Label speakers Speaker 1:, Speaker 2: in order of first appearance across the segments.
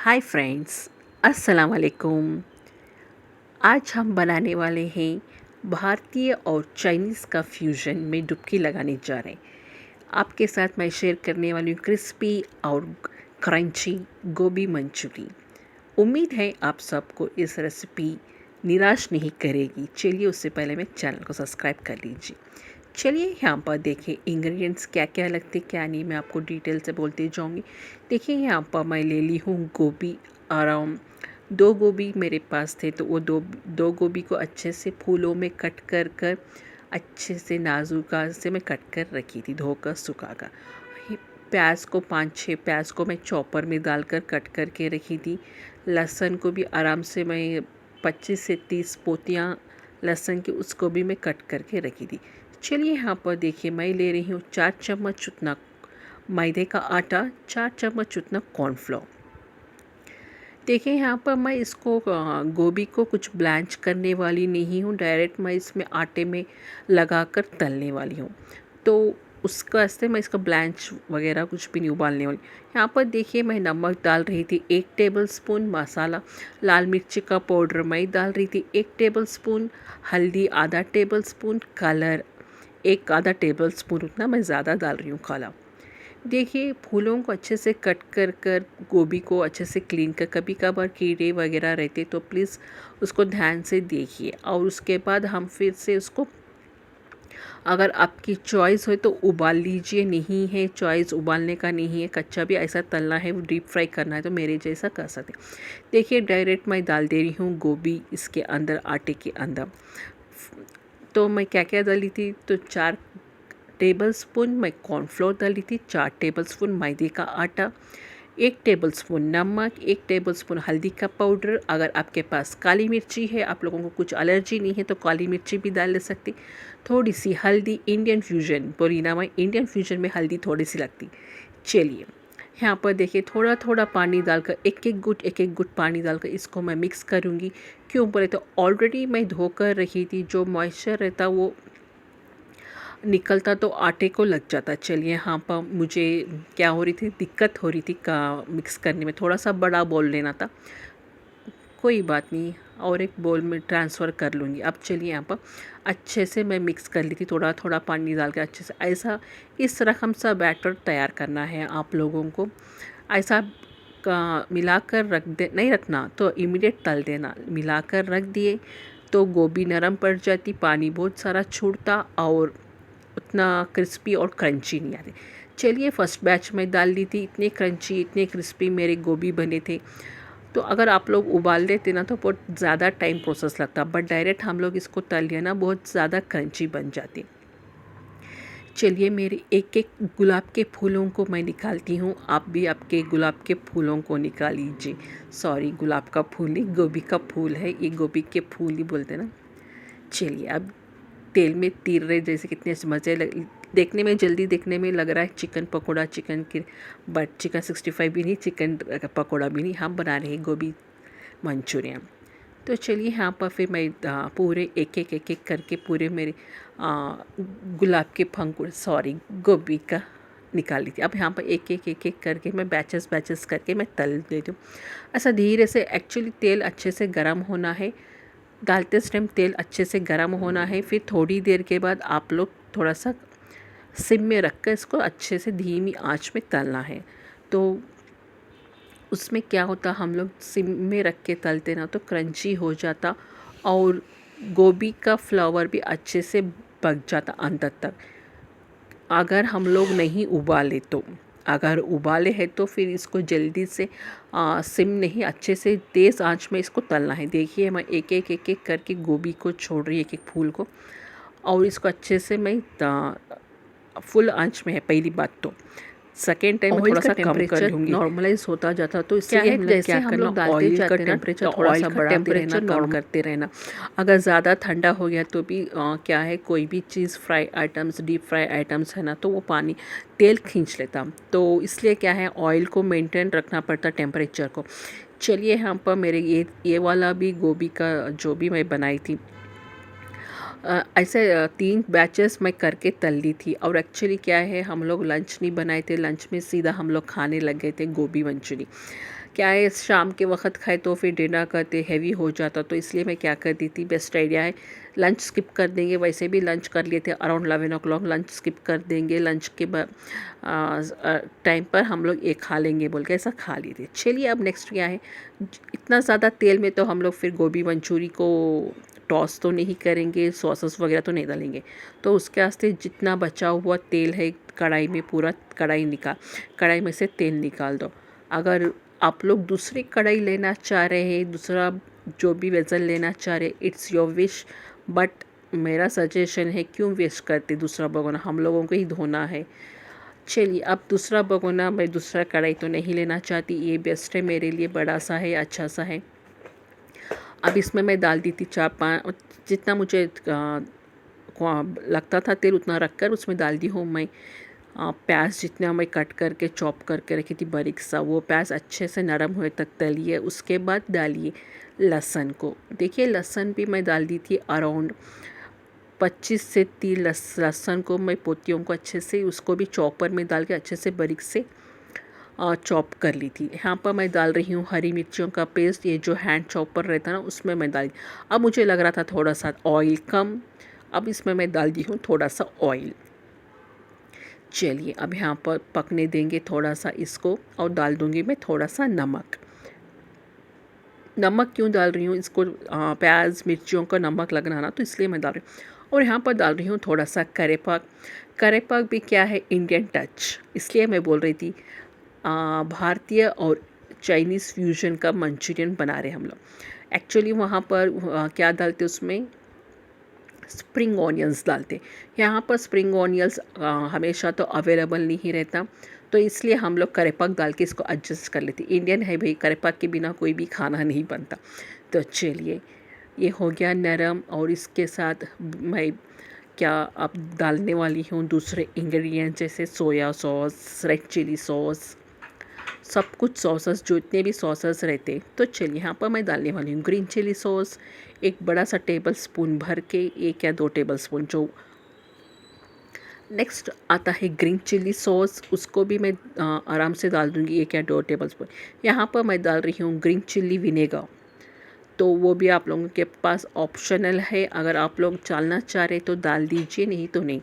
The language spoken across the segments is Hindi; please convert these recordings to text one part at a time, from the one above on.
Speaker 1: हाय फ्रेंड्स, अस्सलाम वालेकुम। आज हम बनाने वाले हैं भारतीय और चाइनीज़ का फ्यूजन में डुबकी लगाने जा रहे हैं। आपके साथ मैं शेयर करने वाली हूँ क्रिस्पी और क्रंची गोभी मंचूरी। उम्मीद है आप सबको इस रेसिपी निराश नहीं करेगी। चलिए उससे पहले मैं चैनल को सब्सक्राइब कर लीजिए। चलिए यहाँ पर देखिए इंग्रेडिएंट्स क्या क्या लगते क्या नहीं, मैं आपको डिटेल से बोलती जाऊँगी। देखिए यहाँ पर मैं ले ली हूँ गोभी। अराउंड 2 गोभी मेरे पास थे, तो वो दो गोभी को अच्छे से फूलों में कट कर कर अच्छे से नाजुका से मैं कट कर रखी थी, धोकर सुखा कर। प्याज को 5-6 प्याज को मैं चॉपर में डालकर कट करके रखी थी। लहसुन को भी आराम से मैं 25 से 30 पोतियाँ लहसुन की उसको भी मैं कट करके रखी थी। चलिए यहाँ पर देखिए मैं ले रही हूँ 4 चम्मच उतना मैदे का आटा, 4 चम्मच उतना कॉर्नफ्लोर। देखिए यहाँ पर मैं इसको गोभी को कुछ ब्लैंच करने वाली नहीं हूँ, डायरेक्ट मैं इसमें आटे में लगाकर तलने वाली हूँ। तो उसके वास्ते मैं इसका ब्लैंच वगैरह कुछ भी नहीं उबालने वाली। यहाँ पर देखिए मैं नमक डाल रही थी 1 टेबलस्पून, मसाला लाल मिर्ची का पाउडर मैं डाल रही थी 1 टेबलस्पून, हल्दी आधा टेबलस्पून, कलर 1 आधा टेबलस्पून उतना मैं ज़्यादा डाल रही हूँ काला। देखिए फूलों को अच्छे से कट कर कर गोभी को अच्छे से क्लीन कर, कभी कभार कीड़े वगैरह रहते तो प्लीज़ उसको ध्यान से देखिए। और उसके बाद हम फिर से उसको, अगर आपकी चॉइस हो तो उबाल लीजिए, नहीं है चॉइस उबालने का नहीं है, कच्चा भी ऐसा तलना है, वो डीप फ्राई करना है तो मेरे जैसा कर सकते। देखिए डायरेक्ट मैं डाल दे रही हूँ गोभी इसके अंदर, आटे के अंदर। तो मैं क्या क्या डाली थी, तो 4 टेबलस्पून मैं कॉर्नफ्लोर डाली थी, 4 टेबलस्पून मैदे का आटा, 1 टेबलस्पून नमक, 1 टेबलस्पून हल्दी का पाउडर। अगर आपके पास काली मिर्ची है, आप लोगों को कुछ एलर्जी नहीं है तो काली मिर्ची भी डाल सकती, थोड़ी सी हल्दी। इंडियन फ्यूजन बोरीना में इंडियन फ्यूजन में हल्दी थोड़ी सी लगती। चलिए यहाँ पर देखिए थोड़ा थोड़ा पानी डालकर एक एक गुट पानी डालकर इसको मैं मिक्स करूँगी। क्यों बोले तो ऑलरेडी मैं धोकर रखी थी, जो मॉइस्चर रहता वो निकलता तो आटे को लग जाता। चलिए यहाँ पर मुझे क्या हो रही थी, दिक्कत हो रही थी का मिक्स करने में, थोड़ा सा बड़ा बोल लेना था, कोई बात नहीं और एक बोल में ट्रांसफ़र कर लूँगी। अब चलिए यहाँ पर अच्छे से मैं मिक्स कर ली थी, थोड़ा थोड़ा पानी डाल के अच्छे से ऐसा इस रकम सा बैटर तैयार करना है आप लोगों को। ऐसा मिलाकर रख दे, नहीं रखना तो इमीडिएट तल देना। मिलाकर रख दिए तो गोभी नरम पड़ जाती, पानी बहुत सारा छूटता और उतना क्रिस्पी और क्रंची नहीं आते। चलिए फर्स्ट बैच में डाल दी थी, इतने क्रंची इतने क्रिस्पी मेरे गोभी बने थे। तो अगर आप लोग उबाल देते ना तो बहुत ज़्यादा टाइम प्रोसेस लगता, बट डायरेक्ट हम लोग इसको तल लिया ना बहुत ज़्यादा क्रंची बन जाती। चलिए मेरे एक एक गुलाब के फूलों को मैं निकालती हूँ, आप भी आपके गुलाब के फूलों को निकाल लीजिए। सॉरी, गुलाब का फूल नहीं, गोभी का फूल है ये, गोभी के फूल ही बोलते ना। चलिए अब तेल में तीर रहे जैसे कितने मज़े देखने में, जल्दी देखने में लग रहा है चिकन पकोड़ा, चिकन की, बट चिकन 65 भी नहीं, चिकन पकोड़ा भी नहीं, हम बना रहे हैं गोभी मंचूरियन। तो चलिए यहाँ पर फिर मैं पूरे एक एक करके पूरे मेरे गुलाब के फंकुड़, सॉरी गोभी का निकाल ली थी। अब यहाँ पर एक एक करके मैं बैचेस करके मैं तल देती हूँ। ऐसा धीरे से, एक्चुअली तेल अच्छे से गर्म होना है, डालते टाइम तेल अच्छे से गर्म होना है। फिर थोड़ी देर के बाद आप लोग थोड़ा सा सिम में रख कर इसको अच्छे से धीमी आंच में तलना है। तो उसमें क्या होता, हम लोग सिम में रख के तलते ना तो क्रंची हो जाता और गोभी का फ्लेवर भी अच्छे से पक जाता अंदर तक। अगर हम लोग नहीं उबाले तो, अगर उबाले हैं तो फिर इसको जल्दी से सिम नहीं, अच्छे से तेज़ आंच में इसको तलना है। देखिए मैं एक एक करके गोभी को छोड़ रही, एक एक फूल को, और इसको अच्छे से मैं फुल आंच में है पहली बात। तो सेकेंड टाइम में थोड़ा सा कम कर लूँगी, नॉर्मलाइज होता जाता तो इसलिए हम लोग क्या करना, ऑयल का टेम्परेचर थोड़ा सा बढ़ाते टेम्परेचर नॉर्म करते रहना। अगर ज़्यादा ठंडा हो गया तो भी क्या है, कोई भी चीज़ fry items, deep fry items है ना, तो वो पानी तेल खींच लेता, तो इसलिए क्या है ऑयल को मेंटेन रखना पड़ता टेम्परेचर को। चलिए यहाँ पर मेरे ये वाला भी गोभी का जो भी मैं बनाई थी ऐसे 3 बैचेस मैं करके तल ली थी। और एक्चुअली क्या है, हम लोग लंच नहीं बनाए थे, लंच में सीधा हम लोग खाने लग गए थे गोभी मंचूरी। क्या है, शाम के वक्त खाए तो फिर डिनर करते हैवी हो जाता, तो इसलिए मैं क्या करती थी, बेस्ट आइडिया है लंच स्किप कर देंगे। वैसे भी लंच कर लिए थे अराउंड 11 o'clock, लंच स्किप कर देंगे, लंच के टाइम पर हम लोग ये खा लेंगे बोल के ऐसा खा लिए थे। चलिए अब नेक्स्ट क्या है, इतना ज़्यादा तेल में तो हम लोग फिर गोभी मंचूरी को टॉस तो नहीं करेंगे, सॉसेस वगैरह तो नहीं डालेंगे। तो उसके वास्ते जितना बचा हुआ तेल है कढ़ाई में, पूरा कढ़ाई में से तेल निकाल दो। अगर आप लोग दूसरी कढ़ाई लेना चाह रहे हैं, दूसरा जो भी वेसल लेना चाह रहे, इट्स योर विश, बट मेरा सजेशन है क्यों वेस्ट करते दूसरा भगोना, हम लोगों को ही धोना है। चलिए अब दूसरा भगोना, मैं दूसरा कढ़ाई तो नहीं लेना चाहती, ये बेस्ट है मेरे लिए, बड़ा सा है, अच्छा सा है। अब इसमें मैं डाल दी थी 4-5, जितना मुझे लगता था तेल उतना रख कर उसमें डाल दी हूँ मैं प्याज, जितना मैं कट करके चॉप करके रखी थी बारीक सा, वो प्याज अच्छे से नरम हुए तक तलिए। उसके बाद डालिए लहसुन को। देखिए लहसुन भी मैं डाल दी थी अराउंड 25 से 30 लहसुन को मैं पोतियों को अच्छे से, उसको भी चॉपर में डाल के अच्छे से बारीक से चॉप कर ली थी। यहाँ पर मैं डाल रही हूँ हरी मिर्चियों का पेस्ट, ये जो हैंड चॉपर रहता है ना उसमें मैं डाली। अब मुझे लग रहा था थोड़ा सा ऑयल कम, अब इसमें मैं डाल दी हूँ थोड़ा सा ऑयल। चलिए अब यहाँ पर पकने देंगे थोड़ा सा इसको, और डाल दूँगी मैं थोड़ा सा नमक। नमक क्यों डाल रही हूँ, इसको प्याज मिर्चियों का नमक लगना ना, तो इसलिए मैं डाल रही हूँ। और यहाँ पर डाल रही हूँ थोड़ा सा करेपाक। करेपाक भी क्या है, इंडियन टच, इसलिए मैं बोल रही थी भारतीय और चाइनीज़ फ्यूजन का मंचूरियन बना रहे हम लोग। एक्चुअली वहाँ पर क्या डालते उसमें, स्प्रिंग ऑनियंस डालते। यहाँ पर स्प्रिंग ऑनियंस हमेशा तो अवेलेबल नहीं रहता, तो इसलिए हम लोग करेपाक डाल के इसको एडजस्ट कर लेते। इंडियन है भाई, करेपाक के बिना कोई भी खाना नहीं बनता। तो चलिए ये हो गया नरम, और इसके साथ मैं क्या अब डालने वाली हूँ दूसरे इंग्रेडिएंट, जैसे soya sauce, red chilli sauce, सब कुछ सॉसेस, जो इतने भी सॉसेस रहते। तो चलिए यहाँ पर मैं डालने वाली हूँ ग्रीन चिली सॉस, एक बड़ा सा टेबल स्पून भर के, 1 या 2 टेबल स्पून। जो नेक्स्ट आता है ग्रीन चिली सॉस, उसको भी मैं आराम से डाल दूँगी 1 या 2 टेबल स्पून। यहाँ पर मैं डाल रही हूँ ग्रीन चिली विनेगर, तो वो भी आप लोगों के पास ऑप्शनल है, अगर आप लोग डालना चाह रहे तो डाल दीजिए, नहीं तो नहीं।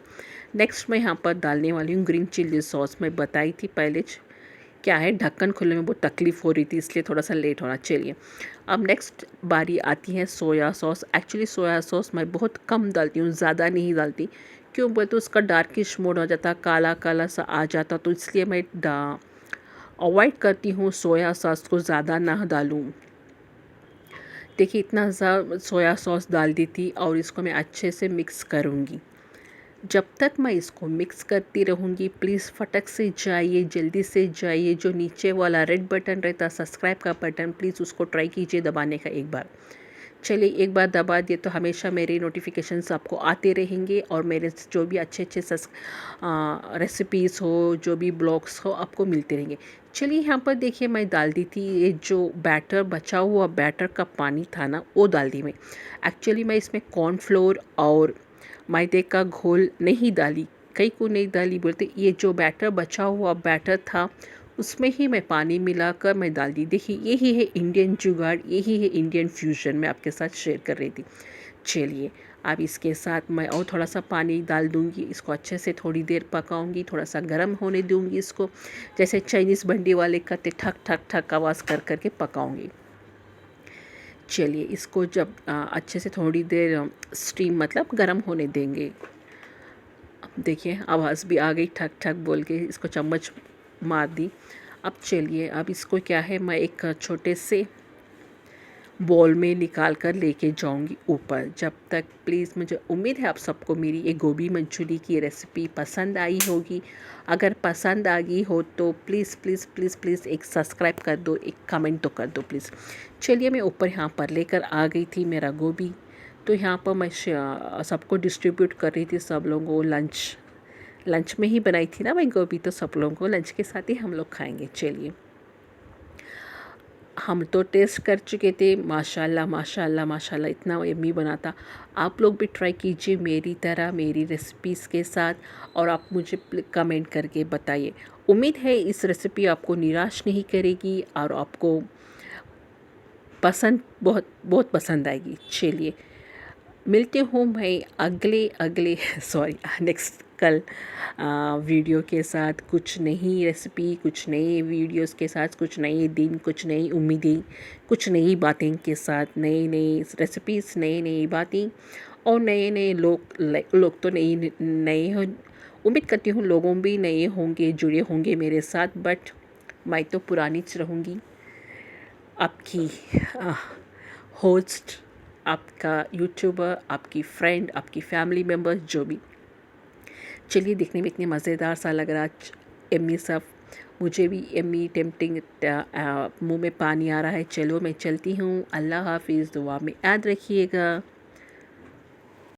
Speaker 1: नेक्स्ट मैं यहाँ पर डालने वाली हूँ ग्रीन चिली सॉस। मैं बताई थी पहले, क्या है ढक्कन खुलने में बहुत तकलीफ़ हो रही थी, इसलिए थोड़ा सा लेट होना। चलिए अब नेक्स्ट बारी आती है soya sauce. Actually soya sauce मैं बहुत कम डालती हूँ, ज़्यादा नहीं डालती, क्यों बोलते उसका डार्किश मोड हो जाता, काला काला सा आ जाता, तो इसलिए मैं अवॉइड करती हूँ सोया सॉस को ज़्यादा ना डालूँ। देखिए इतना सा सोया सॉस डाल दी थी, और इसको मैं अच्छे से मिक्स करूँगी। जब तक मैं इसको मिक्स करती रहूँगी, प्लीज़ फटक से जाइए, जल्दी से जाइए। जो नीचे वाला रेड बटन रहता सब्सक्राइब का बटन, प्लीज़ उसको ट्राई कीजिए दबाने का एक बार। चलिए एक बार दबा दिए तो हमेशा मेरे नोटिफिकेशंस आपको आते रहेंगे, और मेरे जो भी अच्छे अच्छे रेसिपीज़ हो, जो भी ब्लॉग्स हो, आपको मिलते रहेंगे। चलिए यहाँ पर देखिए मैं डाल दी थी ये जो बैटर, बचा हुआ बैटर का पानी था ना, वो डाल दी मैं। एक्चुअली मैं इसमें कॉर्नफ्लोर और मैदे का घोल नहीं डाली, कई को नहीं डाली बोलते, ये जो बैटर बचा हुआ बैटर था उसमें ही मैं पानी मिलाकर मैं डाल दी। देखिए यही है इंडियन जुगाड़, यही है इंडियन फ्यूजन, मैं आपके साथ शेयर कर रही थी। चलिए अब इसके साथ मैं और थोड़ा सा पानी डाल दूँगी, इसको अच्छे से थोड़ी देर पकाऊंगी, थोड़ा सा गर्म होने दूँगी इसको, जैसे चाइनीज़ बंडी वाले करते, ठक ठक ठक आवाज़ कर करके पकाऊंगी। चलिए इसको जब अच्छे से थोड़ी देर स्टीम मतलब गर्म होने देंगे। देखिए आवाज़ भी आ गई, ठक ठक बोल के इसको चम्मच मार दी। अब चलिए अब इसको क्या है, मैं एक छोटे से बॉल में निकाल कर लेके जाऊंगी ऊपर। जब तक प्लीज़, मुझे उम्मीद है आप सबको मेरी ये गोभी मंचूरी की रेसिपी पसंद आई होगी। अगर पसंद आ गई हो तो प्लीज़ प्लीज़ प्लीज़ प्लीज़ एक सब्सक्राइब कर दो, एक कमेंट तो कर दो प्लीज़। चलिए मैं ऊपर यहाँ पर लेकर आ गई थी मेरा गोभी, तो यहाँ पर मैं सबको डिस्ट्रीब्यूट कर रही थी, सब लोगों को लंच में ही बनाई थी ना मैं गोभी, तो सब लोगों को लंच के साथ ही हम लोग खाएंगे। चलिए हम तो टेस्ट कर चुके थे, माशाल्लाह माशाल्लाह माशाल्लाह इतना यम्मी बना था। आप लोग भी ट्राई कीजिए मेरी तरह, मेरी रेसिपीज़ के साथ, और आप मुझे कमेंट करके बताइए। उम्मीद है इस रेसिपी आपको निराश नहीं करेगी और आपको पसंद बहुत बहुत पसंद आएगी। चलिए मिलती हूँ मैं अगले अगले सॉरी नेक्स्ट कल वीडियो के साथ, कुछ नई रेसिपी, कुछ नए वीडियोस के साथ, कुछ नए दिन, कुछ नई उम्मीदें, कुछ नई बातें के साथ, नई नई रेसिपीज़, नई नई बातें और नए नए लोग तो नए नए हो। उम्मीद करती हूँ लोगों भी नए होंगे, जुड़े होंगे मेरे साथ, बट मैं तो पुरानी च रहूँगी, आपकी होस्ट, आपका यूट्यूबर, आपकी फ्रेंड, आपकी फैमिली मेम्बर्स, जो भी। चलिए देखने में इतने मज़ेदार सा लग रहा, एम्मी सब, मुझे भी एम्मी टेम्पटिंग, मुंह में पानी आ रहा है। चलो मैं चलती हूँ, अल्लाह हाफिज़, दुआ में याद रखिएगा।